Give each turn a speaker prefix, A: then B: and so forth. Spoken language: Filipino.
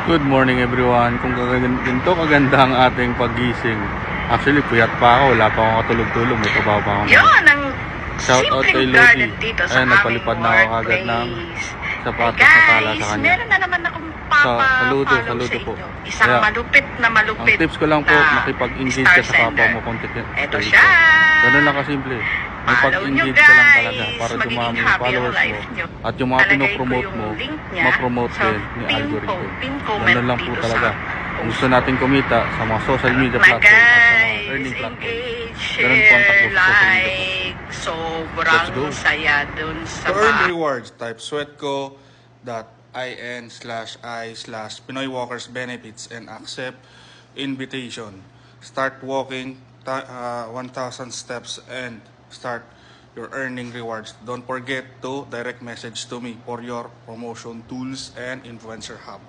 A: Good morning everyone. Kung ganito kaganda ang ating paggising. Actually, puyat pa ako. Wala pa akong katulog-tulog. May trabaho pa akong
B: Yun, ang
A: shout out kay
B: simpleng
A: Lodi.
B: garden dito sa
A: Ayan,
B: aming
A: nagpalipad na ako kagad ng
B: workplace.
A: sapatos
B: Hey
A: na tala
B: guys,
A: sa kanya.
B: meron na naman akong
A: Saludo
B: sa
A: po.
B: inyo. Isang
A: Kaya,
B: malupit na malupit
A: Ang tips ko lang po,
B: na
A: makipag-engage
B: star
A: ka sa kapwa
B: sender.
A: mo content.
B: Eto siya.
A: Ganun lang kasimple.
B: Follow nyo
A: Makipag-engage ka lang talaga
B: guys.
A: para
B: Magiging
A: dumami yung
B: happy ang
A: followers
B: life
A: mo.
B: nyo.
A: At yung mga
B: Lalagay ko
A: pinopromote
B: yung
A: mo,
B: link niya
A: ma-promote
B: sa
A: din ni algorithm.
B: pin comment
A: Ganun lang po
B: dito
A: talaga.
B: sa
A: Kung gusto natin kumita sa mga social media
B: My
A: platform at sa mga
B: guys,
A: earning platform.
B: engage,
A: Ganun po ang takbo
B: share,
A: sa social media po.
B: like.
A: Let's
B: Sobrang
A: go.
B: saya dun sa
A: To earn rewards, type sweatco.in/i/Pinoy Walkers Benefits and accept invitation. Start walking 1,000 steps and start your earning rewards. Don't forget to direct message to me for your promotion tools and influencer hub.